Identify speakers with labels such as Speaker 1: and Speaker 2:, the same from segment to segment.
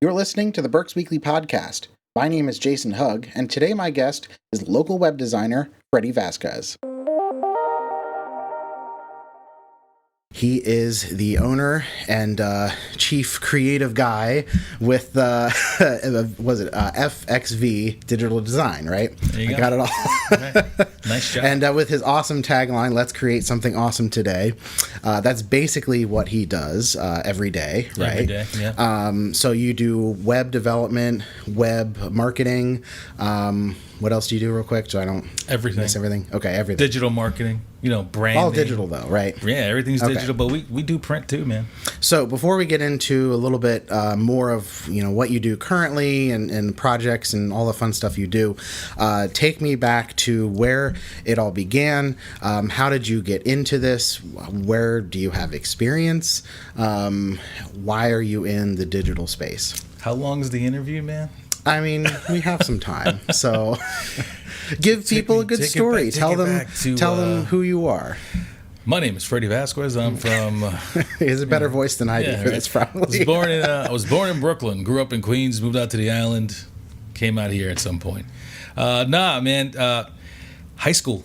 Speaker 1: You're listening to the Berks Weekly Podcast. My name is Jason Hugg, and today my guest is local web designer Freddy Vasquez. He is the owner and chief creative guy with, FXV Digital Design, right?
Speaker 2: There you
Speaker 1: I
Speaker 2: go.
Speaker 1: got it all.
Speaker 2: Right. Nice job.
Speaker 1: And with his awesome tagline, "Let's create something awesome today." That's basically what he does every day, right?
Speaker 2: Every day, yeah.
Speaker 1: So you do web development, web marketing. What else do you do real quick so I don't
Speaker 2: Everything.
Speaker 1: miss everything? Okay, everything.
Speaker 2: Digital marketing, branding.
Speaker 1: All digital though, right?
Speaker 2: Yeah, everything's
Speaker 1: Okay.
Speaker 2: digital, but we do print too, man.
Speaker 1: So before we get into a little bit more of what you do currently and projects and all the fun stuff you do, take me back to where it all began. How did you get into this? Where do you have experience? Why are you in the digital space?
Speaker 2: How long is the interview, man?
Speaker 1: I mean, we have some time, so give people a good story. Tell them who you are.
Speaker 2: My name is Freddy Vasquez. I'm from.
Speaker 1: He has a better voice than I do for this, probably.
Speaker 2: I was born in Brooklyn, grew up in Queens, moved out to the island, came out here at some point. High school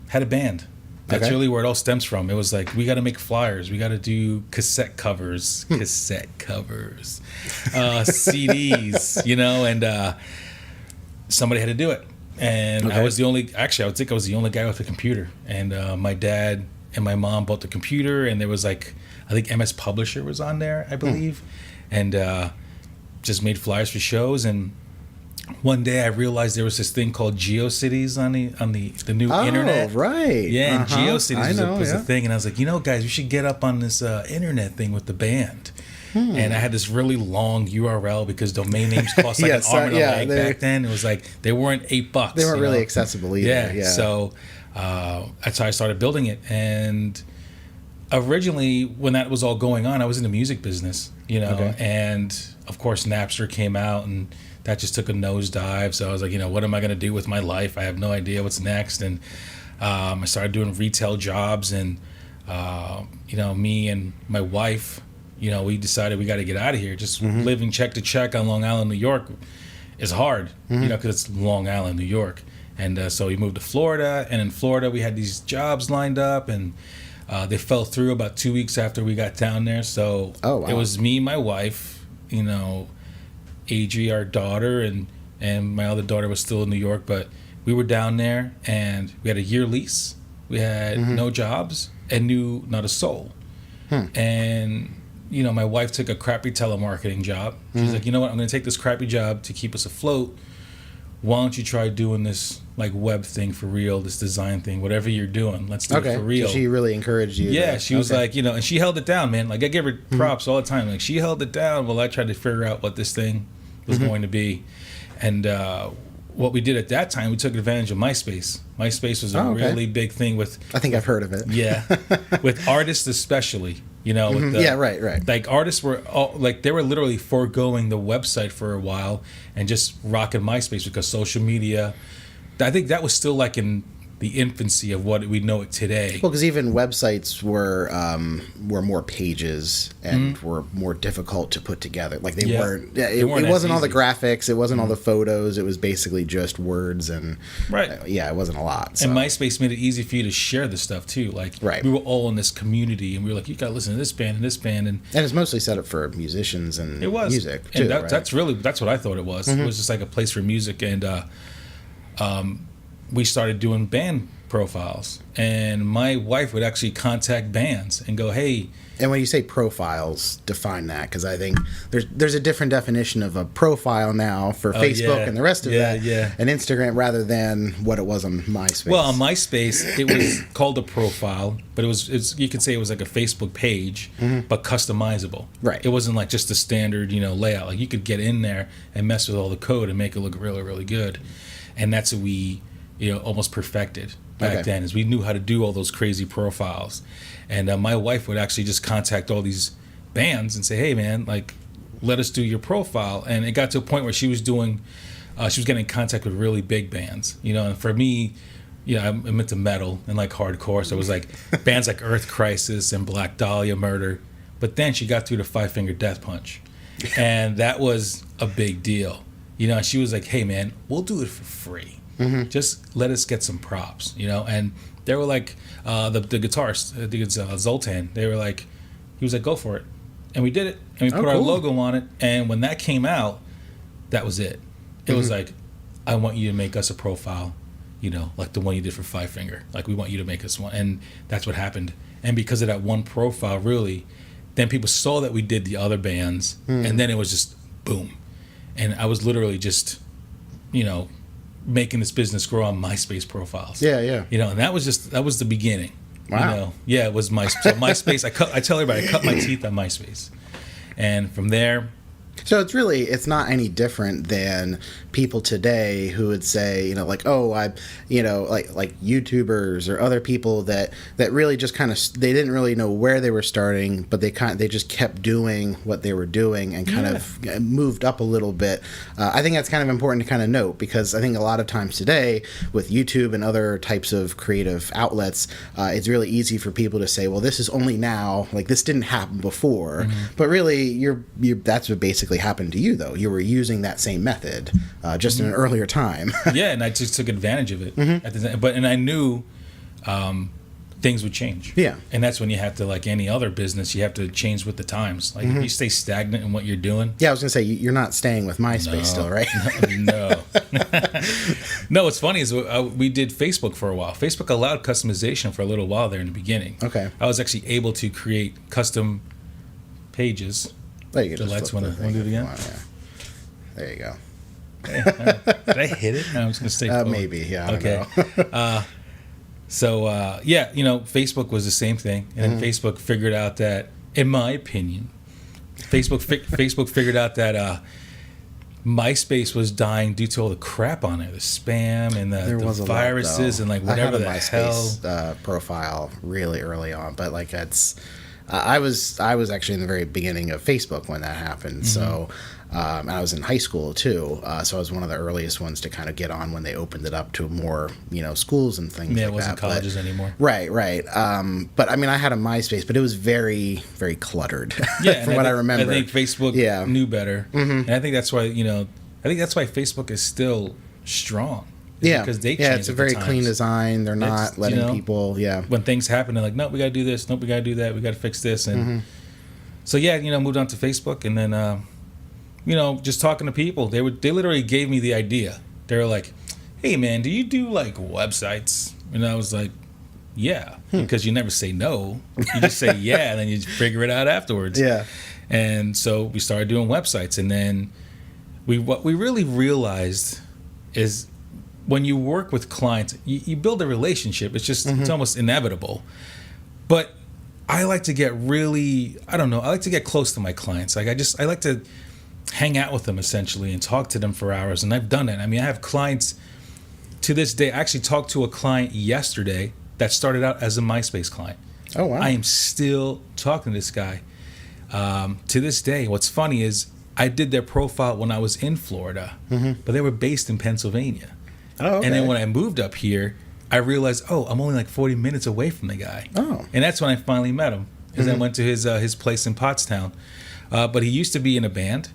Speaker 2: had a band. That's
Speaker 1: Okay.
Speaker 2: really where it all stems from. It was like, we got to make flyers. We got to do cassette covers, CDs, and somebody had to do it. And
Speaker 1: Okay.
Speaker 2: I was I would think I was the only guy with a computer. And my dad and my mom bought the computer, and there was I think MS Publisher was on there, I believe, and just made flyers for shows. And one day I realized there was this thing called GeoCities on the new internet.
Speaker 1: Oh, right.
Speaker 2: Yeah, and
Speaker 1: Uh-huh.
Speaker 2: GeoCities was a thing, and I was like, guys, we should get up on this internet thing with the band. And I had this really long URL because domain names cost like an arm and a leg back then. It was like they weren't $8.
Speaker 1: They weren't really accessible either.
Speaker 2: Yeah. So that's how I started building it. And originally, when that was all going on, I was in the music business,
Speaker 1: Okay.
Speaker 2: and of course Napster came out, and that just took a nosedive. So I was like, what am I going to do with my life? I have no idea what's next. And I started doing retail jobs, and me and my wife, we decided we got to get out of here. Just living check to check on Long Island, New York is hard, because it's Long Island, New York. And so we moved to Florida, and in Florida we had these jobs lined up, and they fell through about 2 weeks after we got down there. So It was me, my wife, Adri, our daughter, and my other daughter was still in New York, but we were down there, and we had a year lease. We had no jobs and knew not a soul. And my wife took a crappy telemarketing job. She's like, what? I'm going to take this crappy job to keep us afloat. Why don't you try doing this web thing for real, this design thing, whatever you're doing, let's do it for real.
Speaker 1: So she really encouraged you.
Speaker 2: Yeah, she was like, and she held it down, man. I give her props all the time. She held it down while I tried to figure out what this thing was going to be. And what we did at that time, we took advantage of MySpace. MySpace was a really big thing with...
Speaker 1: I think I've heard of it.
Speaker 2: Yeah. With artists especially, with
Speaker 1: yeah, right.
Speaker 2: Artists were they were literally foregoing the website for a while and just rocking MySpace because social media... I think that was still in the infancy of what we know it today.
Speaker 1: Well, because even websites were more pages and were more difficult to put together. They weren't. Yeah, it wasn't all the graphics. It wasn't all the photos. It was basically just words and.
Speaker 2: Right.
Speaker 1: It wasn't a lot. So.
Speaker 2: And MySpace made it easy for you to share the stuff too.
Speaker 1: Right.
Speaker 2: We were all in this community, and we were like, you got to listen to this band and this band, and
Speaker 1: it's mostly set up for musicians and music too.
Speaker 2: And
Speaker 1: right?
Speaker 2: that's what I thought it was. It was just like a place for music, and we started doing band profiles, and my wife would actually contact bands and go, hey.
Speaker 1: And when you say profiles, define that, because I think there's a different definition of a profile now for Facebook and the rest of that, and Instagram, rather than what it was on MySpace.
Speaker 2: Well, on MySpace, it was called a profile, but you could say it was like a Facebook page, but customizable.
Speaker 1: Right.
Speaker 2: It wasn't just the standard, layout. You could get in there and mess with all the code and make it look really, really good, and that's what we, almost perfected back then, is we knew how to do all those crazy profiles. And my wife would actually just contact all these bands and say, hey man, let us do your profile. And it got to a point where she was getting in contact with really big bands, and for me, I'm into metal and hardcore, so it was bands like Earth Crisis and Black Dahlia Murder. But then she got through the Five Finger Death Punch, And that was a big deal. She was like, hey, man, we'll do it for free. Just let us get some props, And they were like, the guitarist, I think it's Zoltan, they were like, he was like, go for it. And we did it. And we put our logo on it. And when that came out, that was it. It was like, I want you to make us a profile, like the one you did for Five Finger. Like, we want you to make us one. And that's what happened. And because of that one profile, really, then people saw that we did the other bands. And then it was just boom. And I was literally just, making this business grow on MySpace profiles.
Speaker 1: Yeah.
Speaker 2: And that was the beginning.
Speaker 1: Wow.
Speaker 2: Yeah, it was MySpace. I tell everybody, I cut my teeth on MySpace. And from there,
Speaker 1: so it's not any different than people today who would say, like, oh, like YouTubers or other people that really just kind of, they didn't really know where they were starting, but they just kept doing what they were doing and kind of moved up a little bit. I think that's kind of important to kind of note, because I think a lot of times today with YouTube and other types of creative outlets, it's really easy for people to say, well, this is only now, like this didn't happen before, but really you're that's what basically happened to you, though. You were using that same method just in an earlier time. Yeah,
Speaker 2: and I just took advantage of it. And I knew things would change.
Speaker 1: Yeah.
Speaker 2: And that's when you have to, like any other business, you have to change with the times. Like if you stay stagnant in what you're doing.
Speaker 1: Yeah, I was going to say, you're not staying with MySpace still, right?
Speaker 2: No. No, what's funny is we did Facebook for a while. Facebook allowed customization for a little while there in the beginning.
Speaker 1: Okay.
Speaker 2: I was actually able to create custom pages.
Speaker 1: There you go.
Speaker 2: The lights want to do it again?
Speaker 1: There you go.
Speaker 2: Did I hit it? No, I'm just going to stay forward.
Speaker 1: Maybe, yeah. I don't know.
Speaker 2: So, Facebook was the same thing. And then Facebook figured out that, in my opinion, Facebook figured out that MySpace was dying due to all the crap on it, the spam and the viruses and like whatever the hell.
Speaker 1: Profile really early on, but like I was actually in the very beginning of Facebook when that happened. So I was in high school too. So I was one of the earliest ones to kind of get on when they opened it up to more, schools and things like that.
Speaker 2: Yeah, it wasn't colleges anymore.
Speaker 1: Right. But I mean, I had a MySpace, but it was very, very cluttered.
Speaker 2: Yeah,
Speaker 1: from what I remember.
Speaker 2: I think Facebook knew better, and I think that's why Facebook is still strong.
Speaker 1: Yeah,
Speaker 2: because they
Speaker 1: it's a very clean design. They're not letting people. Yeah,
Speaker 2: when things happen, they're like, no, we got to do this. No, we got to do that. We got to fix this. And so moved on to Facebook, and then just talking to people, they literally gave me the idea. They were like, hey man, do you do like websites? And I was like, yeah, because you never say no. You just say yeah, and then you figure it out afterwards.
Speaker 1: Yeah,
Speaker 2: and so we started doing websites, and then what we really realized is, when you work with clients, you build a relationship. It's just it's almost inevitable. But I like to get I like to get close to my clients. Like I like to hang out with them essentially and talk to them for hours. And I've done it. I mean, I have clients to this day. I actually talked to a client yesterday that started out as a MySpace client.
Speaker 1: Oh, wow.
Speaker 2: I am still talking to this guy to this day. What's funny is I did their profile when I was in Florida, but they were based in Pennsylvania.
Speaker 1: Oh, okay.
Speaker 2: And then when I moved up here, I realized, I'm only like 40 minutes away from the guy.
Speaker 1: Oh.
Speaker 2: And that's when I finally met him, because I went to his place in Pottstown. But he used to be in a band,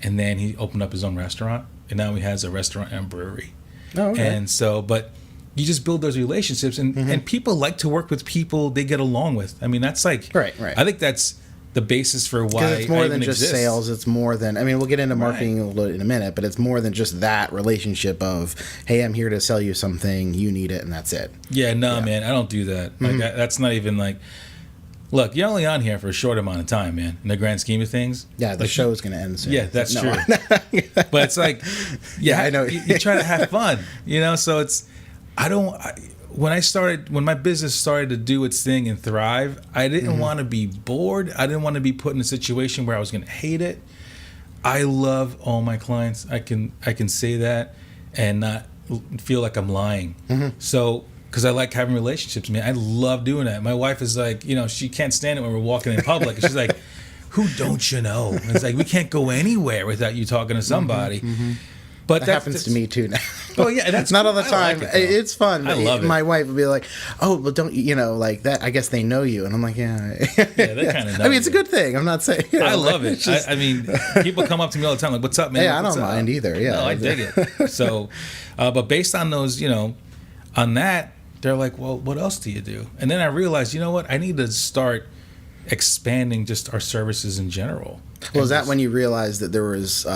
Speaker 2: and then he opened up his own restaurant, and now he has a restaurant and brewery.
Speaker 1: Oh, okay.
Speaker 2: And so, but you just build those relationships, and people like to work with people they get along with. I mean, that's like,
Speaker 1: right.
Speaker 2: I think that's the basis for why
Speaker 1: it's more
Speaker 2: I
Speaker 1: than just
Speaker 2: exist.
Speaker 1: Sales. It's more than, I mean, we'll get into marketing in a minute, but it's more than just that relationship of, hey, I'm here to sell you something, you need it, and that's it.
Speaker 2: Yeah, man, I don't do that. Like that's not even like, look, you're only on here for a short amount of time, man, in the grand scheme of things.
Speaker 1: Yeah, the show's going to end soon.
Speaker 2: Yeah, that's true. But it's like, I know. You try to have fun, so it's, when my business started to do its thing and thrive, I didn't want to be bored. I didn't want to be put in a situation where I was going to hate it. I love all my clients. I can say that and not feel like I'm lying. So, because I like having relationships, man. I love doing that. My wife is like, she can't stand it when we're walking in public. And she's like, who don't you know? And it's like, we can't go anywhere without you talking to somebody. But
Speaker 1: that happens to me too now.
Speaker 2: Oh yeah, that's
Speaker 1: not all the
Speaker 2: I
Speaker 1: time.
Speaker 2: like it, though.
Speaker 1: It's fun.
Speaker 2: I love it.
Speaker 1: My wife would be like, "Oh, well, don't like that? I guess they know you." And I'm like, "Yeah,
Speaker 2: Yeah, they kind of know.
Speaker 1: I mean, it's a
Speaker 2: you.
Speaker 1: good thing. I'm not saying.
Speaker 2: I love it.
Speaker 1: it's just-
Speaker 2: I mean, people come up to me all the time like, "What's up, man?"
Speaker 1: Yeah, I
Speaker 2: What's
Speaker 1: don't
Speaker 2: up?
Speaker 1: mind either. Yeah,
Speaker 2: No, I dig it. So, but based on those, on that, they're like, "Well, what else do you do?" And then I realized, you know what? I need to start expanding just our services in general.
Speaker 1: Well, is that when you realized that there was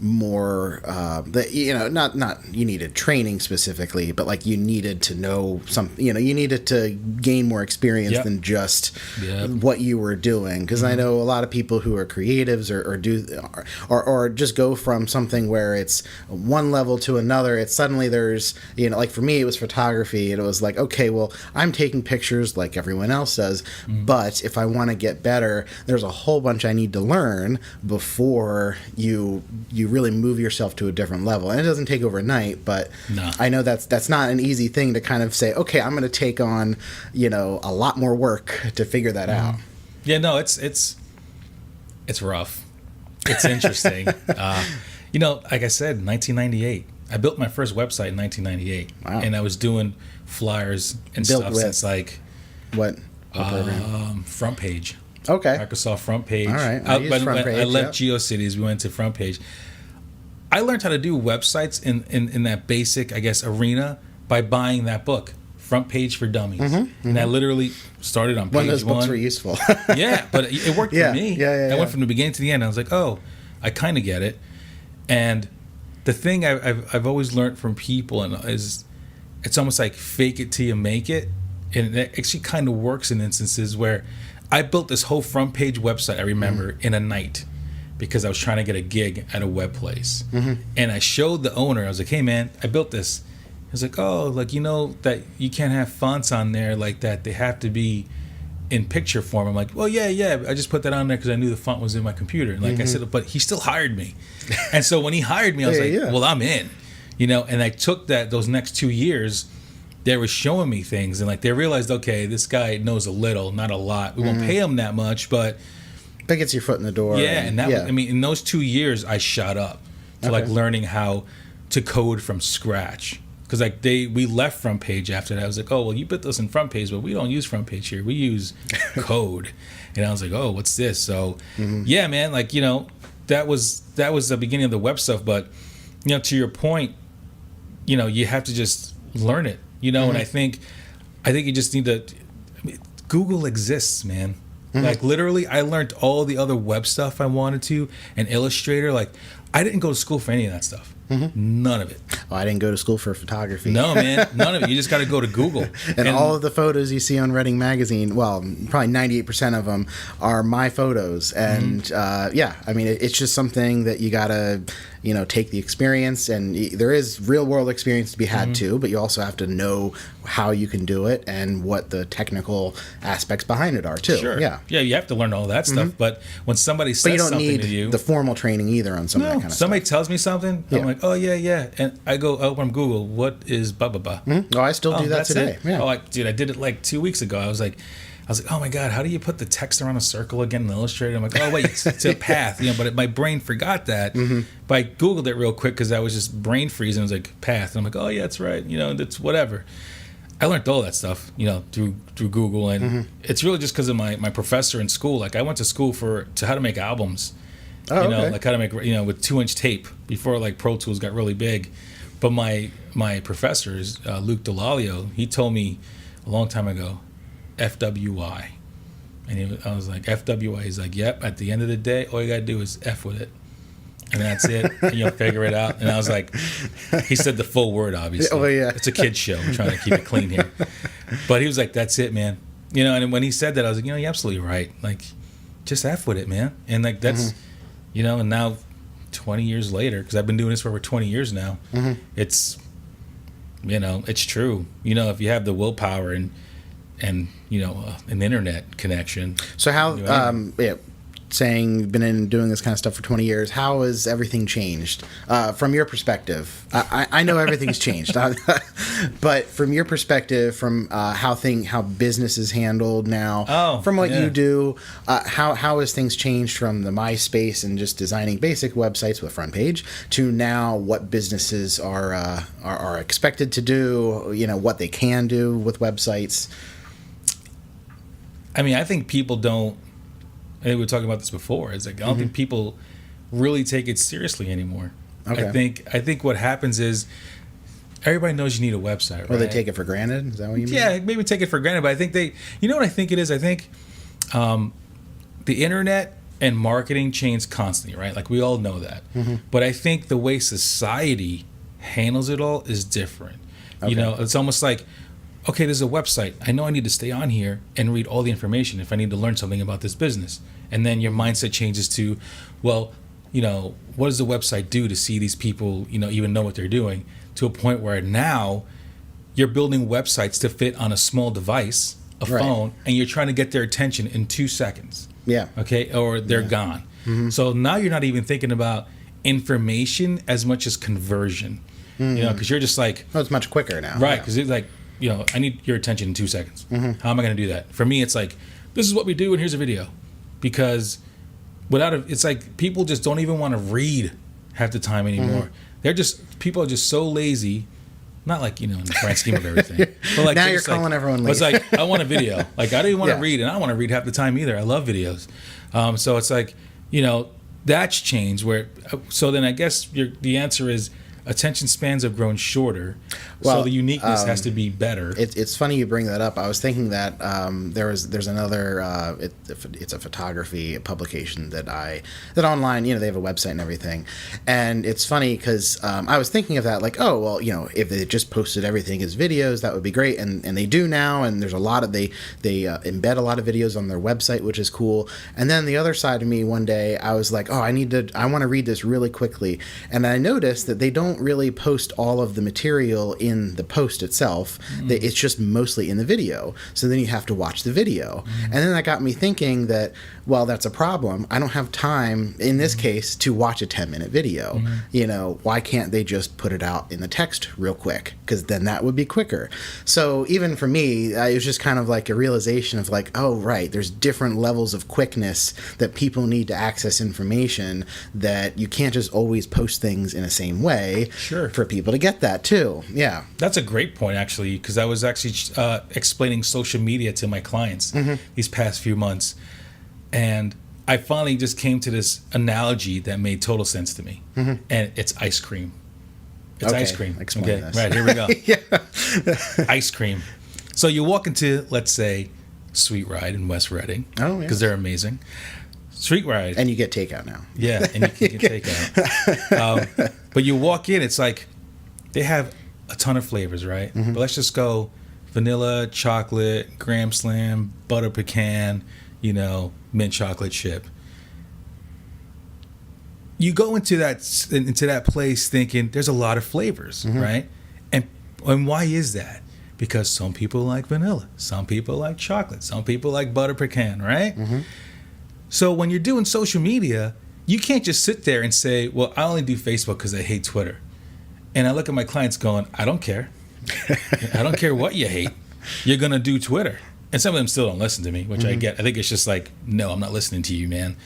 Speaker 1: more that not you needed training specifically, but like you needed to know you needed to gain more experience
Speaker 2: Yep.
Speaker 1: than just
Speaker 2: Yep.
Speaker 1: what you were doing? Because I know a lot of people who are creatives or just go from something where it's one level to another. It's suddenly there's like for me it was photography, and it was like, okay, well, I'm taking pictures like everyone else does, but if I want to get better, there's a whole bunch I need to learn before you really move yourself to a different level. And it doesn't take overnight, but
Speaker 2: No.
Speaker 1: I know that's not an easy thing to kind of say, okay, I'm going to take on a lot more work to figure that out.
Speaker 2: Yeah, no, it's rough. It's interesting. Like I said, 1998. I built my first website in 1998,
Speaker 1: Wow.
Speaker 2: and I was doing flyers and
Speaker 1: Built
Speaker 2: stuff
Speaker 1: with
Speaker 2: since like
Speaker 1: What program?
Speaker 2: Front Page.
Speaker 1: Okay.
Speaker 2: Microsoft Front Page.
Speaker 1: All right. I use
Speaker 2: When
Speaker 1: Front Page,
Speaker 2: I left
Speaker 1: yeah.
Speaker 2: GeoCities, we went to Front Page. I learned how to do websites in that basic, I guess, arena by buying that book, Front Page for Dummies. And I literally started on page
Speaker 1: One of those books
Speaker 2: one.
Speaker 1: were useful.
Speaker 2: Yeah, but it worked
Speaker 1: Yeah,
Speaker 2: for me.
Speaker 1: yeah,
Speaker 2: I
Speaker 1: yeah.
Speaker 2: went from the beginning to the end. I was like, oh, I kind of get it. And the thing I've always learned from people is it's almost like fake it till you make it. And it actually kind of works in instances where I built this whole Front Page website, I remember, in a night because I was trying to get a gig at a web place. And I showed the owner, I was like, hey, man, I built this. He was like, oh, like, that you can't have fonts on there like that. They have to be in picture form. I'm like, well, yeah. I just put that on there because I knew the font was in my computer. And like I said, but he still hired me. And so when he hired me, I was well, I'm in. And I took those next 2 years, they were showing me things. And like they realized, okay, this guy knows a little, not a lot. We won't pay him that much, but...
Speaker 1: That gets your foot in the door.
Speaker 2: Yeah, and that was, I mean, in those 2 years, I shot up to like learning how to code from scratch. Because like we left Front Page after that. I was like, oh, well, you put this in Front Page, but we don't use Front Page here. We use code. And I was like, oh, what's this? So yeah, man, like, that was the beginning of the web stuff. But, to your point, you have to just learn it, and I think you just need to, Google exists, man. Like literally, I learned all the other web stuff I wanted to, and Illustrator. Like, I didn't go to school for any of that stuff. None of it.
Speaker 1: Oh, I didn't go to school for photography.
Speaker 2: No, man, none of it. You just got to go to Google.
Speaker 1: And all of the photos you see on Reading Magazine, well, probably 98% of them are my photos. And I mean, it's just something that you got to, take the experience. And there is real world experience to be had too, but you also have to know how you can do it and what the technical aspects behind it are too.
Speaker 2: Sure.
Speaker 1: Yeah,
Speaker 2: you have to learn all that stuff. But when somebody
Speaker 1: but
Speaker 2: says
Speaker 1: you don't
Speaker 2: something
Speaker 1: need
Speaker 2: to you,
Speaker 1: the formal training either on some of that kind of
Speaker 2: somebody
Speaker 1: stuff.
Speaker 2: tells me something, I'm like, oh yeah, and I go from Google, what is blah blah blah?
Speaker 1: Oh, I still do that
Speaker 2: that's
Speaker 1: today.
Speaker 2: it?
Speaker 1: Yeah.
Speaker 2: Oh, I did it like 2 weeks ago. I was like, oh my God, how do you put the text around a circle again in Illustrator? I'm like, oh wait, it's a path, but my brain forgot that. But I Googled it real quick because I was just brain freezing. I was like, path. And I'm like, oh yeah, that's right. That's whatever. I learned all that stuff, through Google. And it's really just because of my professor in school. Like I went to school to how to make albums.
Speaker 1: Okay.
Speaker 2: Like how to make, with 2-inch tape before like Pro Tools got really big. But my professor is Luke Delalio. He told me a long time ago, FWI. And I was like, FWI. He's like, yep, at the end of the day, all you got to do is F with it. And that's it. And you'll figure it out. And I was like, he said the full word, obviously.
Speaker 1: Oh, yeah.
Speaker 2: It's a kid's show. I'm trying to keep it clean here. But he was like, that's it, man. And when he said that, I was like, you're absolutely right. Like, just F with it, man. And like, that's, and now 20 years later, because I've been doing this for over 20 years now, it's, it's true. If you have the willpower and an internet connection.
Speaker 1: So how saying you've been in doing this kind of stuff for 20 years. How has everything changed from your perspective? I know everything's changed, but from your perspective, from how business is handled now, from what you do, how has things changed from the MySpace and just designing basic websites with a front page to now what businesses are expected to do? You know, what they can do with websites.
Speaker 2: I mean, I think people don't. I think we were talking about this before. It's like I don't think people really take it seriously anymore. Okay. I think what happens is everybody knows you need a website, right?
Speaker 1: Or they take it for granted. Is that what you mean?
Speaker 2: Yeah, maybe take it for granted. But I think you know what I think it is? I think the internet and marketing change constantly, right? Like we all know that. But I think the way society handles it all is different. Okay. You know, it's almost like, okay, there's a website. I know I need to stay on here and read all the information if I need to learn something about this business. And then your mindset changes to, well, you know, what does the website do to see these people, you know, even know what they're doing, to a point where now you're building websites to fit on a small device, a phone, and you're trying to get their attention in 2 seconds. Yeah. Okay. Or they're gone. So now you're not even thinking about information as much as conversion, you know, because you're just like,
Speaker 1: oh, it's much quicker now.
Speaker 2: Right. Because it's like, you know, I need your attention in 2 seconds. How am I going to do that? For me, it's like, this is what we do, and here's a video. Because it's like people just don't even want to read half the time anymore. People are just so lazy. Not like, you know, in the grand scheme of everything. But like
Speaker 1: now you're calling everyone lazy.
Speaker 2: It's like, I want a video. Like, I don't even want to read, and I don't want to read half the time either. I love videos. So it's like, you know, that's changed. So then I guess the answer is, attention spans have grown shorter, so the uniqueness has to be better.
Speaker 1: It's funny you bring that up. I was thinking that there's another it's a photography publication that online, you know, they have a website and everything, and it's funny because I was thinking of that, like, oh well, you know, if they just posted everything as videos, that would be great, and they do now, and there's a lot of they embed a lot of videos on their website, which is cool. And then the other side of me, one day I was like, oh, I want to read this really quickly, and I noticed that they don't really post all of the material in the post itself. It's just mostly in the video. So then you have to watch the video. And then that got me thinking that, well, that's a problem. I don't have time, in this case, to watch a 10-minute video. You know, why can't they just put it out in the text real quick? Because then that would be quicker. So even for me, it was just kind of like a realization of like, oh, right, there's different levels of quickness that people need to access information, that you can't just always post things in the same way. Sure. For people to get that too. Yeah.
Speaker 2: That's a great point, actually, because I was actually explaining social media to my clients these past few months. And I finally just came to this analogy that made total sense to me. And it's ice cream. It's ice cream.
Speaker 1: Explain this.
Speaker 2: Right, here we go. Ice cream. So you walk into, let's say, Sweet Ride in West Reading. Oh, yeah. Because they're amazing. Street Ride.
Speaker 1: And you get takeout now.
Speaker 2: Yeah, and you can get takeout. But you walk in, it's like they have a ton of flavors, right? But let's just go vanilla, chocolate, graham slam, butter pecan, you know, mint chocolate chip. You go into that place thinking there's a lot of flavors, right? And why is that? Because some people like vanilla, some people like chocolate, some people like butter pecan, right? So when you're doing social media, you can't just sit there and say, well, I only do Facebook because I hate Twitter. And I look at my clients going, I don't care. I don't care what you hate. You're going to do Twitter. And some of them still don't listen to me, which I get. I think it's just like, no, I'm not listening to you, man.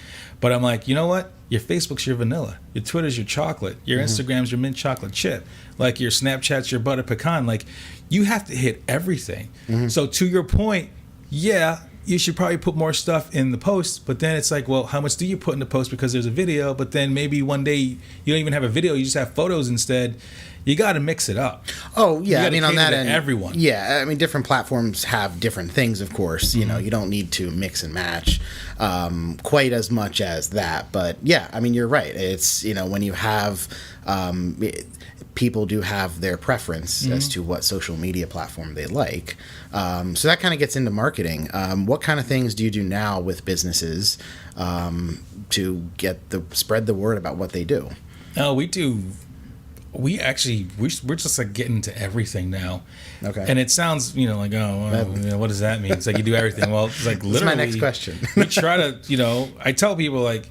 Speaker 2: But I'm like, you know what? Your Facebook's your vanilla. Your Twitter's your chocolate. Your Instagram's your mint chocolate chip. Like your Snapchat's your butter pecan. Like you have to hit everything. So to your point, yeah, you should probably put more stuff in the post, but then it's like, well, how much do you put in the post because there's a video, but then maybe one day you don't even have a video, you just have photos instead. You got to mix it up.
Speaker 1: Oh, yeah. I mean, on that end,
Speaker 2: everyone.
Speaker 1: Yeah. I mean, different platforms have different things, of course. You know, you don't need to mix and match quite as much as that. But yeah, I mean, you're right. It's, you know, when you have people do have their preference as to what social media platform they like. So that kind of gets into marketing. What kind of things do you do now with businesses to spread the word about what they do?
Speaker 2: Oh, we do we're just like getting into everything now.
Speaker 1: Okay.
Speaker 2: And it sounds, like, what does that mean? It's like you do everything. Well, it's like literally.
Speaker 1: That's my next question.
Speaker 2: We try to, I tell people, like,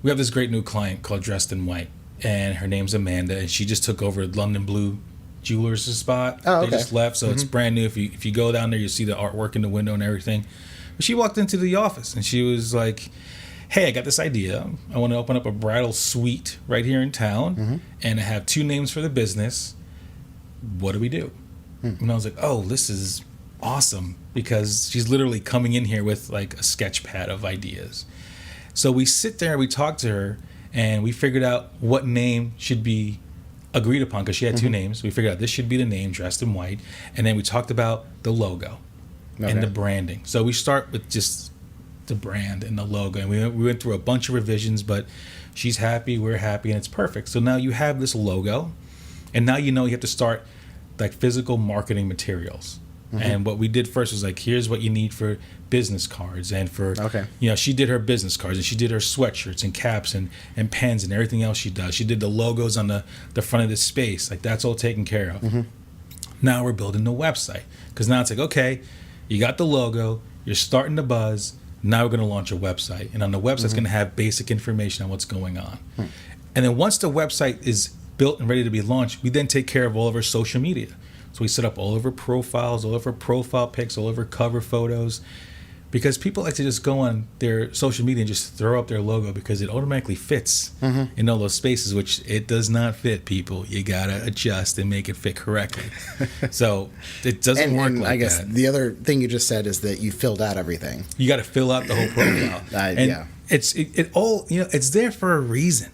Speaker 2: we have this great new client called Dressed in White, and her name's Amanda, and she just took over London Blue Jewelers' spot.
Speaker 1: Oh, okay.
Speaker 2: They just left, so it's brand new. If you go down there, you'll see the artwork in the window and everything. But she walked into the office, and she was like, hey, I got this idea. I want to open up a bridal suite right here in town, and I have 2 names for the business. What do we do? And I was like, oh, this is awesome, because she's literally coming in here with like a sketch pad of ideas. So we sit there, we talk to her, and we figured out what name should be agreed upon, because she had 2 names. We figured out this should be the name, Dressed in White, and then we talked about the logo and the branding. So we start with just the brand and the logo, and we went through a bunch of revisions, but she's happy, we're happy, and it's perfect. So now you have this logo, and now you have to start like physical marketing materials. And what we did first was like, here's what you need for business cards, and for she did her business cards, and she did her sweatshirts and caps and pens and everything else she does. She did the logos on the front of the space, like that's all taken care of. Now we're building the website, because now it's like, okay, you got the logo, you're starting to buzz. Now we're going to launch a website, and on the website it's going to have basic information on what's going on. And then once the website is built and ready to be launched, we then take care of all of our social media. So we set up all of our profiles, all of our profile pics, all of our cover photos, because people like to just go on their social media and just throw up their logo because it automatically fits in all those spaces, which it does not fit, people. You got to adjust and make it fit correctly. So it doesn't work like that. I guess
Speaker 1: the other thing you just said is that you filled out everything.
Speaker 2: You got to fill out the whole profile. It's all, it's there for a reason.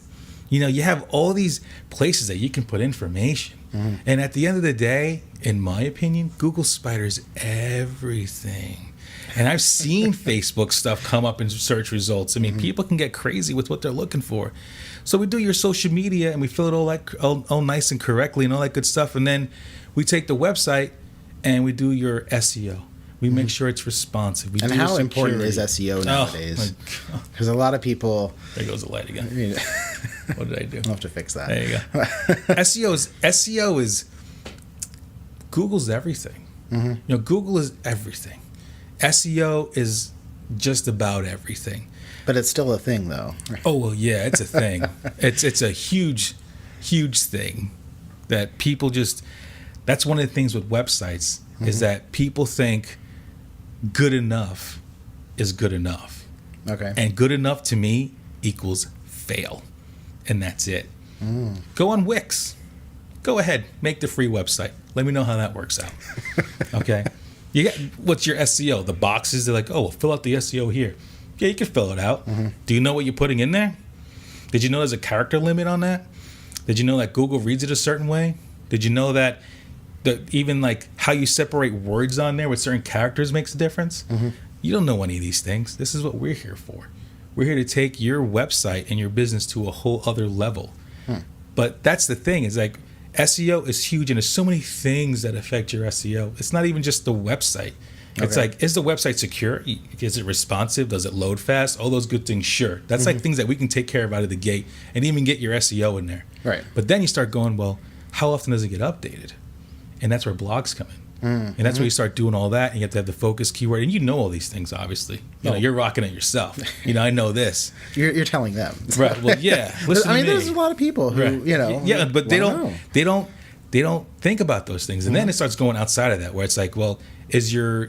Speaker 2: You have all these places that you can put information. And at the end of the day, in my opinion, Google spiders everything. And I've seen Facebook stuff come up in search results. I mean, people can get crazy with what they're looking for. So we do your social media, and we fill it all nice and correctly and all that good stuff. And then we take the website and we do your SEO. We make sure it's responsive.
Speaker 1: And how important is SEO nowadays? Because a lot of people...
Speaker 2: There goes the light again. What did I do?
Speaker 1: I'll have to fix that.
Speaker 2: There you go. SEO is Google's everything. Google is everything. SEO is just about everything.
Speaker 1: But it's still a thing, though.
Speaker 2: Oh, well, yeah, it's a thing. It's a huge, huge thing that people just... That's one of the things with websites, is that people think good enough is good enough.
Speaker 1: Okay.
Speaker 2: And good enough to me equals fail. And that's it. Go on Wix. Go ahead. Make the free website. Let me know how that works out. Okay. What's your SEO? The boxes, they're like, oh, well, fill out the SEO here. Yeah, you can fill it out. Do you know what you're putting in there? Did you know there's a character limit on that? Did you know that Google reads it a certain way? Did you know that even like how you separate words on there with certain characters makes a difference? You don't know any of these things. This is what we're here for. We're here to take your website and your business to a whole other level. But that's the thing, is like SEO is huge, and there's so many things that affect your SEO. It's not even just the website. It's like, is the website secure? Is it responsive? Does it load fast? All those good things, sure. That's like things that we can take care of out of the gate and even get your SEO in there.
Speaker 1: Right.
Speaker 2: But then you start going, well, how often does it get updated? And that's where blogs come in. And that's where you start doing all that, and you have to have the focus keyword. And you know all these things, obviously. You're rocking it yourself. I know this.
Speaker 1: You're telling them.
Speaker 2: Right. Well, yeah. Listen to me.
Speaker 1: There's a lot of people who,
Speaker 2: Yeah, but they don't think about those things. And then it starts going outside of that, where it's like, well, is your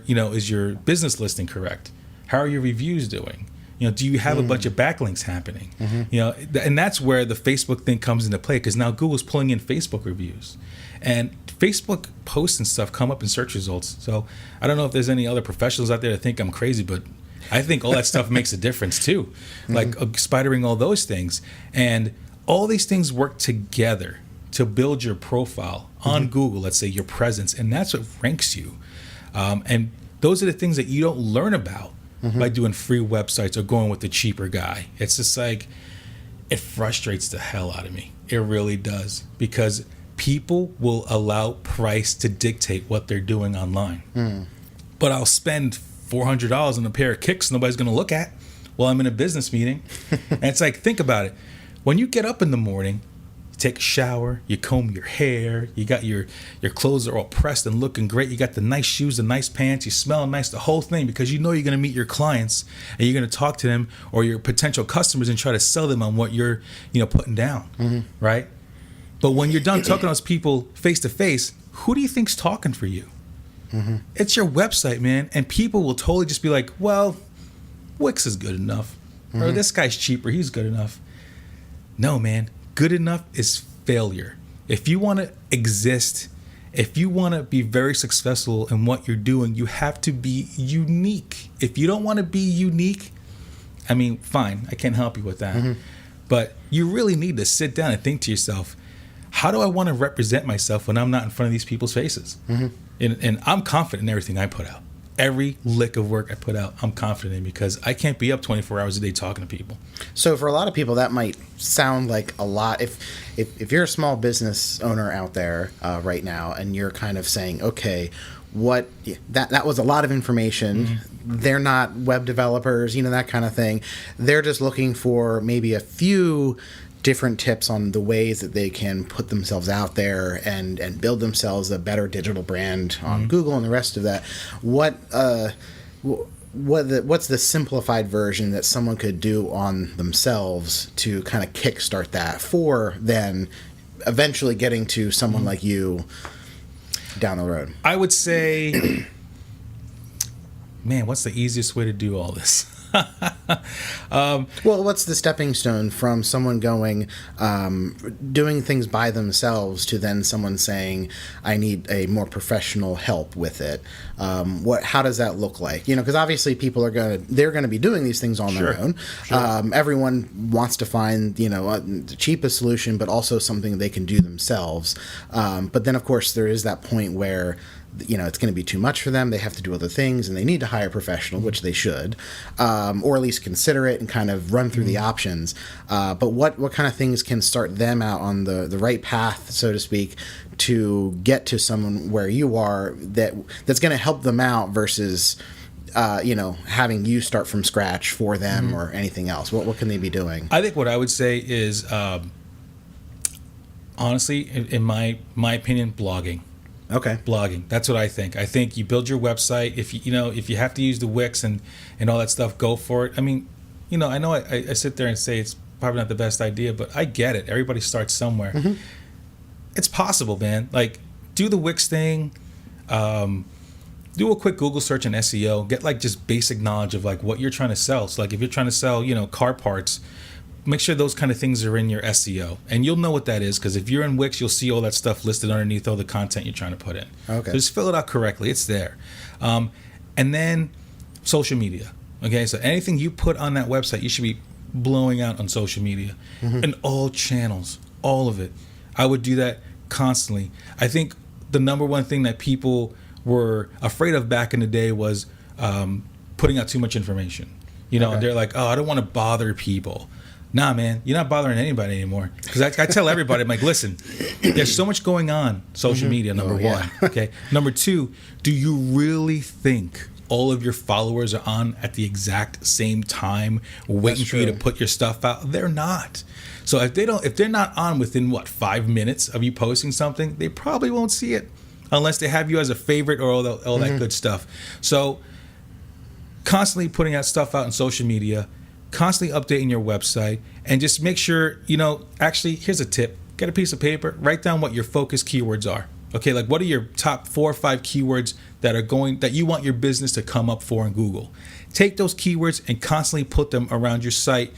Speaker 2: business listing correct? How are your reviews doing? Do you have a bunch of backlinks happening? And that's where the Facebook thing comes into play, because now Google's pulling in Facebook reviews. And Facebook posts and stuff come up in search results. So I don't know if there's any other professionals out there that think I'm crazy, but I think all that stuff makes a difference too. Like spidering all those things. And all these things work together to build your profile on Google, let's say your presence. And that's what ranks you. And those are the things that you don't learn about by doing free websites or going with the cheaper guy. It's just like, it frustrates the hell out of me. It really does. Because people will allow price to dictate what they're doing online. But I'll spend $400 on a pair of kicks nobody's going to look at while I'm in a business meeting. And it's like, think about it. When you get up in the morning, take a shower, you comb your hair, you got your clothes are all pressed and looking great, you got the nice shoes, the nice pants, you smell nice, the whole thing, because you know you're going to meet your clients and you're going to talk to them or your potential customers and try to sell them on what you're, putting down, right? But when you're done talking to those people face to face, who do you think's talking for you? It's your website, man. And people will totally just be like, well, Wix is good enough. Or this guy's cheaper, he's good enough. No, man. Good enough is failure. If you want to exist, if you want to be very successful in what you're doing, you have to be unique. If you don't want to be unique, I mean, fine, I can't help you with that. But you really need to sit down and think to yourself, how do I want to represent myself when I'm not in front of these people's faces? And I'm confident in everything I put out. Every lick of work I put out, I'm confident in, because I can't be up 24 hours a day talking to people.
Speaker 1: So for a lot of people, that might sound like a lot. If you're a small business owner out there right now, and you're kind of saying, okay, that was a lot of information. They're not web developers, that kind of thing. They're just looking for maybe a few different tips on the ways that they can put themselves out there and build themselves a better digital brand on Google and the rest of that. What's the simplified version that someone could do on themselves to kind of kickstart that for then eventually getting to someone like you down the road?
Speaker 2: I would say, man, what's the easiest way to do all this?
Speaker 1: Well, what's the stepping stone from someone going, doing things by themselves to then someone saying, I need a more professional help with it? How does that look like? Because obviously people they're going to be doing these things on their own. Everyone wants to find, the cheapest solution, but also something they can do themselves. But then of course there is that point where it's going to be too much for them. They have to do other things, and they need to hire a professional, which they should, or at least consider it and kind of run through the options. But what kind of things can start them out on the right path, so to speak, to get to someone where you are that's going to help them out versus having you start from scratch for them or anything else? What can they be doing?
Speaker 2: I think what I would say is, honestly, in my opinion, blogging.
Speaker 1: Okay.
Speaker 2: Blogging. That's what I think. I think you build your website. If you have to use the Wix and all that stuff, go for it. I mean, I know I sit there and say it's probably not the best idea, but I get it. Everybody starts somewhere. It's possible, man. Like, do the Wix thing. Do a quick Google search on SEO. Get like just basic knowledge of like what you're trying to sell. So like if you're trying to sell, car parts, make sure those kind of things are in your SEO, and you'll know what that is, because if you're in Wix, you'll see all that stuff listed underneath all the content you're trying to put in.
Speaker 1: Okay.
Speaker 2: So just fill it out correctly. It's there. And then social media. Okay, so anything you put on that website, you should be blowing out on social media and all channels, all of it. I would do that constantly. I think the number one thing that people were afraid of back in the day was putting out too much information. And they're like, oh, I don't want to bother people. Nah, man, you're not bothering anybody anymore. Because I tell everybody, I'm like, listen, there's so much going on social media, number one. Okay. Number two, do you really think all of your followers are on at the exact same time waiting for you to put your stuff out? They're not. So if they're not on within 5 minutes of you posting something, they probably won't see it unless they have you as a favorite or all that good stuff. So constantly putting out stuff out on social media, constantly updating your website, and just make sure, actually, here's a tip. Get a piece of paper, write down what your focus keywords are. Okay, like what are your top 4 or 5 keywords that you want your business to come up for in Google? Take those keywords and constantly put them around your site.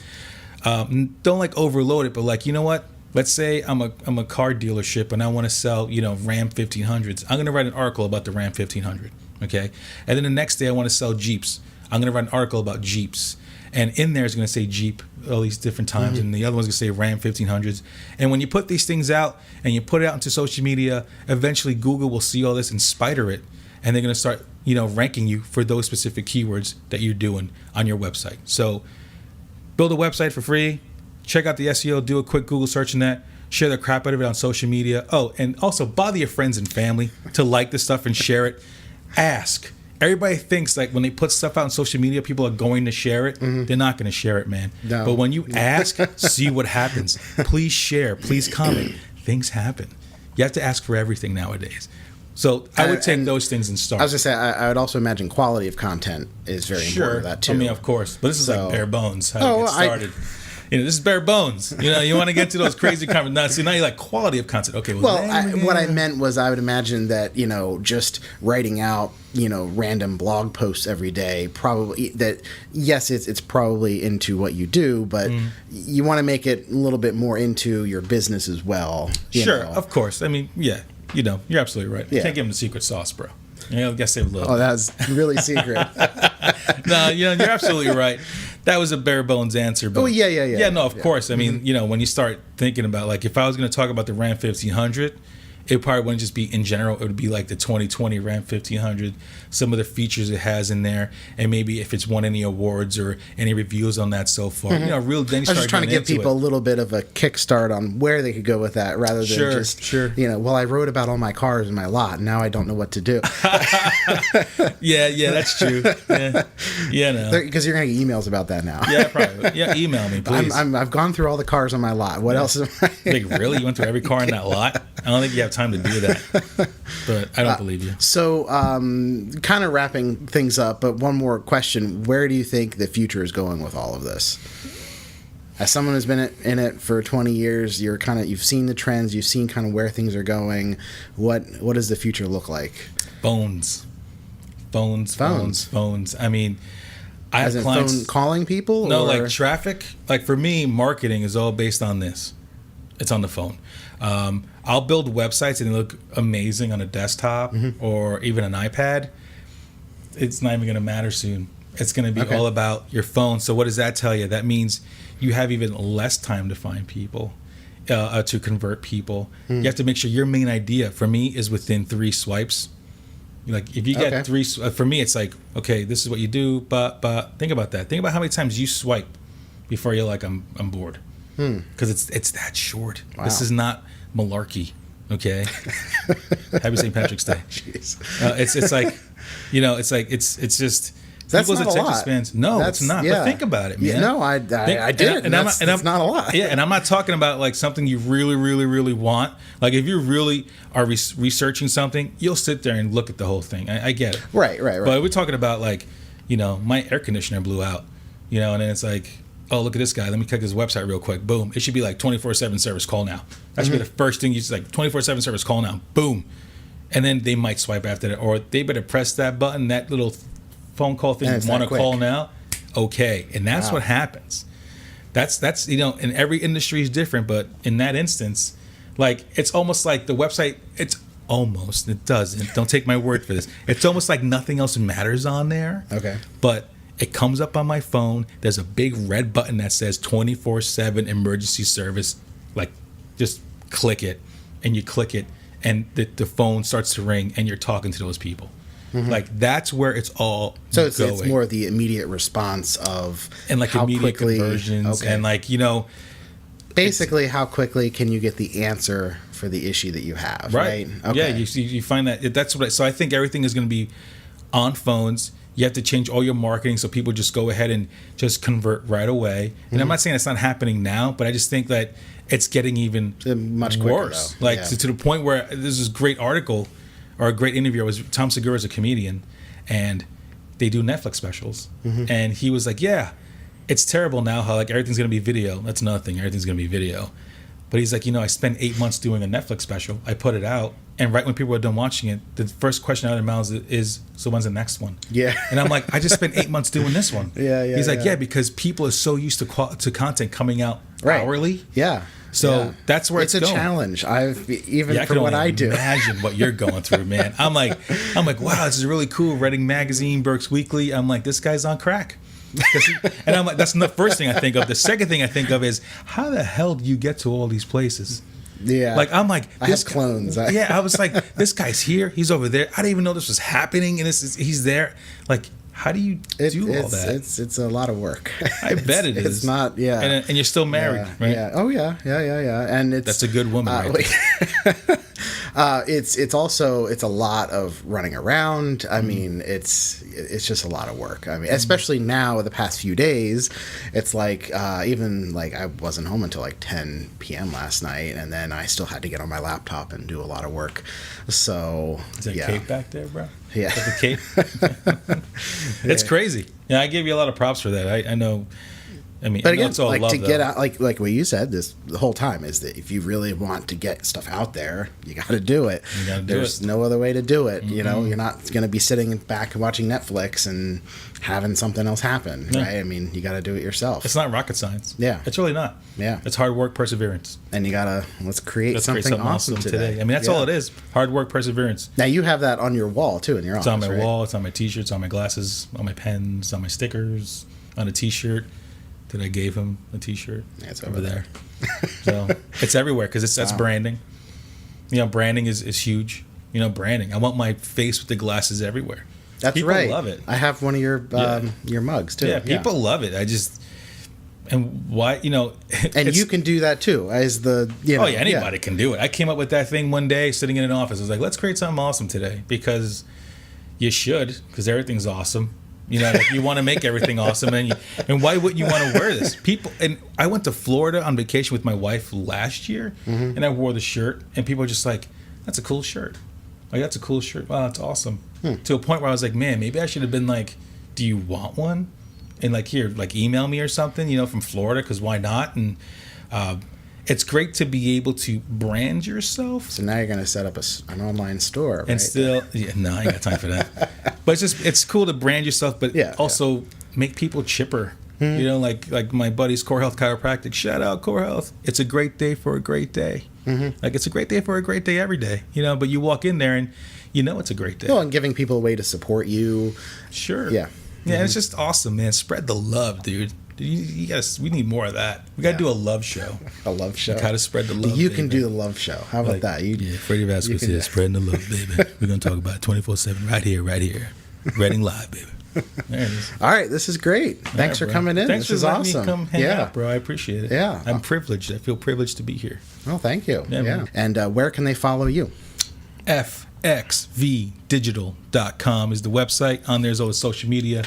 Speaker 2: Don't overload it, but what? Let's say I'm a car dealership and I want to sell, Ram 1500s. I'm going to write an article about the Ram 1500, okay? And then the next day I want to sell Jeeps. I'm going to write an article about Jeeps. And in there is going to say Jeep all these different times, and the other one's going to say Ram 1500s. And when you put these things out and you put it out into social media, eventually Google will see all this and spider it, and they're going to start, ranking you for those specific keywords that you're doing on your website. So build a website for free, check out the SEO, do a quick Google search on that, share the crap out of it on social media. Oh, and also bother your friends and family to like this stuff and share it. Ask. everybody thinks like when they put stuff out on social media, people are going to share it. They're not going to share it, man.
Speaker 1: No.
Speaker 2: But when you ask, see what happens. Please share. Please comment. Things happen. You have to ask for everything nowadays. So I would take those things and start.
Speaker 1: I was going to say, I would also imagine quality of content is very important to that too.
Speaker 2: I mean, of course. But this is like bare bones, how to get started. This is bare bones. You want to get to those crazy comments. Now, see, now you're like quality of content. Okay,
Speaker 1: what I meant was I would imagine that, just writing out, random blog posts every day, probably that, yes, it's probably into what you do, but you want to make it a little bit more into your business as well.
Speaker 2: Sure, of course. I mean, yeah. You're absolutely right. You can't give them the secret sauce, bro. I guess they have a little.
Speaker 1: Oh, that's really secret.
Speaker 2: No, you're absolutely right. That was a bare bones answer. But
Speaker 1: yeah.
Speaker 2: Yeah, no, of course. I mean, when you start thinking about, like, if I was going to talk about the Ram 1500, it probably wouldn't just be in general. It would be like the 2020 Ram 1500, some of the features it has in there, and maybe if it's won any awards or any reviews on that so far. Then
Speaker 1: I was just trying to give people a little bit of a kickstart on where they could go with that, rather than well, I wrote about all my cars in my lot, and now I don't know what to do.
Speaker 2: yeah, that's true. Yeah, no.
Speaker 1: Because you're going to get emails about that now.
Speaker 2: Yeah, probably. Yeah, email me, please.
Speaker 1: I've gone through all the cars on my lot. What else am I?
Speaker 2: Like, really? You went through every car in that lot? I don't think you have time to do that. But I don't believe you.
Speaker 1: So, kind of wrapping things up, but one more question. Where do you think the future is going with all of this? As someone who's been in it for 20 years, you've seen the trends, you've seen kind of where things are going. What does the future look like?
Speaker 2: Phones. I mean, I have
Speaker 1: clients phone calling people.
Speaker 2: No, like traffic. Like for me, marketing is all based on this. It's on the phone. I'll build websites and they look amazing on a desktop or even an iPad. It's not even going to matter soon. It's going to be all about your phone. So what does that tell you? That means you have even less time to find people, to convert people. You have to make sure your main idea, for me, is within 3 swipes. Like if you get 3, for me, it's like, okay, this is what you do, but think about that. Think about how many times you swipe before you're like, I'm bored. Because it's that short. Wow. This is not malarkey. Okay. Happy St. Patrick's Day. Jeez. It's like, it's just
Speaker 1: that's
Speaker 2: people's
Speaker 1: not
Speaker 2: attention
Speaker 1: a lot.
Speaker 2: spans. No, it's not. Yeah. But think about it, man.
Speaker 1: Yeah, no, I did. And it's not a lot.
Speaker 2: Yeah, and I'm not talking about like something you really, really, really want. Like if you really are researching something, you'll sit there and look at the whole thing. I get it. Right. But we're talking about like, my air conditioner blew out, and then it's like, oh, look at this guy. Let me check his website real quick. Boom. It should be like 24/7 service call now. That should be the first thing you just like 24/7 service call now. Boom. And then they might swipe after that, or they better press that button, that little phone call thing you want to call now. Okay. And that's what happens. That's and every industry is different, but in that instance, like it's almost like the website, it doesn't. Don't take my word for this. It's almost like nothing else matters on there. Okay. But it comes up on my phone. There's a big red button that says 24/7 emergency service. Like, just click it, and you click it, and the phone starts to ring, and you're talking to those people. Like, that's where it's all
Speaker 1: so going. It's more the immediate response of
Speaker 2: and like
Speaker 1: how
Speaker 2: immediate
Speaker 1: quickly,
Speaker 2: conversions and like
Speaker 1: basically how quickly can you get the answer for the issue that you have, right?
Speaker 2: Okay. Yeah, you find that's what. So I think everything is going to be on phones. You have to change all your marketing so people just go ahead and just convert right away. And I'm not saying it's not happening now, but I just think that it's getting even
Speaker 1: much
Speaker 2: worse.
Speaker 1: Quicker,
Speaker 2: like to the point where there's this great article or a great interview. Was Tom Segura is a comedian, and they do Netflix specials, and he was like, "Yeah, it's terrible now how like everything's gonna be video. That's another thing. Everything's gonna be video." But he's like, I spent 8 months doing a Netflix special. I put it out, and right when people are done watching it, the first question out of their mouths is, "So when's the next one?" Yeah. And I'm like, I just spent 8 months doing this one. Yeah. He's like, yeah, because people are so used to content coming out hourly.
Speaker 1: Yeah.
Speaker 2: So that's where it's going.
Speaker 1: It's a challenge. For what I do.
Speaker 2: Imagine what you're going through, man. I'm like, wow, this is really cool. Reading Magazine, Berks Weekly. I'm like, this guy's on crack. And I'm like, that's the first thing I think of. The second thing I think of is, how the hell do you get to all these places?
Speaker 1: Yeah.
Speaker 2: Like, I'm like,
Speaker 1: I have clones.
Speaker 2: I was like, this guy's here. He's over there. I didn't even know this was happening. And he's there. Like, how do you do all that?
Speaker 1: It's a lot of work.
Speaker 2: I bet it is.
Speaker 1: It's not,
Speaker 2: And you're still married, right?
Speaker 1: Yeah. Oh, yeah. And
Speaker 2: that's a good woman, right?
Speaker 1: It's also it's a lot of running around. I mean, it's just a lot of work. I mean, especially now the past few days, it's like even like I wasn't home until like 10 p.m. last night, and then I still had to get on my laptop and do a lot of work. So
Speaker 2: Is that
Speaker 1: yeah.
Speaker 2: cape back there, bro?
Speaker 1: Yeah.
Speaker 2: Is that the cape? It's crazy. Yeah, I give you a lot of props for that. I know. I mean,
Speaker 1: But again,
Speaker 2: it's all
Speaker 1: like
Speaker 2: love,
Speaker 1: to
Speaker 2: though.
Speaker 1: get out, like what you said this the whole time is that if you really want to get stuff out there, you got to do it.
Speaker 2: You gotta do
Speaker 1: There's
Speaker 2: it.
Speaker 1: no other way to do it. You know, you're not going to be sitting back and watching Netflix and having something else happen,
Speaker 2: No.
Speaker 1: right? I mean, you got to do it yourself.
Speaker 2: It's not rocket science.
Speaker 1: Yeah.
Speaker 2: It's really not.
Speaker 1: Yeah.
Speaker 2: It's hard work, perseverance.
Speaker 1: And you got to let's create
Speaker 2: Let's
Speaker 1: something
Speaker 2: create something
Speaker 1: awesome today.
Speaker 2: I mean, that's
Speaker 1: Yeah.
Speaker 2: all it is. Hard work, perseverance.
Speaker 1: Now you have that on your wall too in your
Speaker 2: It's
Speaker 1: office,
Speaker 2: on my
Speaker 1: right?
Speaker 2: wall. It's on my T-shirts, on my glasses, on my pens, on my stickers, on a T-shirt that I gave him. A T-shirt.
Speaker 1: Yeah, it's over there.
Speaker 2: So it's everywhere because that's
Speaker 1: Wow.
Speaker 2: branding. You know, branding is huge. You know, branding. I want my face with the glasses everywhere.
Speaker 1: That's
Speaker 2: People
Speaker 1: right.
Speaker 2: love it.
Speaker 1: I have one of your mugs too.
Speaker 2: Yeah, people love it. And why, you know.
Speaker 1: And
Speaker 2: it's-
Speaker 1: you can do that too, as the
Speaker 2: Oh yeah, anybody can do it. I came up with that thing one day sitting in an office. I was like, let's create something awesome today because you should, because everything's awesome. You know, like you want to make everything awesome, and why wouldn't you want to wear this? People, and I went to Florida on vacation with my wife last year, and I wore the shirt, and people were just like, "That's a cool shirt." Like, that's a cool shirt. Wow, that's awesome. To a point where I was like, man, maybe I should have been like, do you want one? And like, here, like email me or something, you know, from Florida, because why not? And it's great to be able to brand yourself.
Speaker 1: So now you're going to set up an online store, right?
Speaker 2: And still, no, I ain't got time for that. But it's cool to brand yourself, but
Speaker 1: Yeah,
Speaker 2: also make people chipper. You know, like my buddy's Core Health Chiropractic. Shout out Core Health. It's a great day for a great day. Like it's a great day for a great day every day. You know, but you walk in there and you know it's a great day.
Speaker 1: Well, and giving people a way to support you.
Speaker 2: Sure.
Speaker 1: Yeah.
Speaker 2: Yeah, it's just awesome, man. Spread the love, dude. You guys, we need more of that. We got to do a love show.
Speaker 1: A love show.
Speaker 2: Got to spread the love.
Speaker 1: You can
Speaker 2: baby.
Speaker 1: do the love show. How about
Speaker 2: Like,
Speaker 1: that?
Speaker 2: Yeah, Freddy Vasquez
Speaker 1: can-
Speaker 2: here, spreading the love, baby. We're gonna talk about it 24/7 right here, Reading Live, baby. There it is.
Speaker 1: All right, this is great. Thanks
Speaker 2: All
Speaker 1: for
Speaker 2: right, bro.
Speaker 1: coming in.
Speaker 2: Thanks
Speaker 1: This is
Speaker 2: for letting
Speaker 1: awesome.
Speaker 2: me come hang
Speaker 1: yeah.
Speaker 2: out, bro. I appreciate it.
Speaker 1: Yeah.
Speaker 2: I'm privileged. I feel privileged to be here.
Speaker 1: Oh, thank you.
Speaker 2: Yeah,
Speaker 1: Yeah.
Speaker 2: man.
Speaker 1: And where can they follow you?
Speaker 2: FXVdigital.com is the website. On there's all the social media.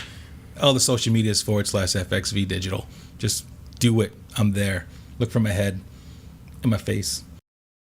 Speaker 2: All the social media is /FXVdigital. Just do it. I'm there. Look for my head and my face.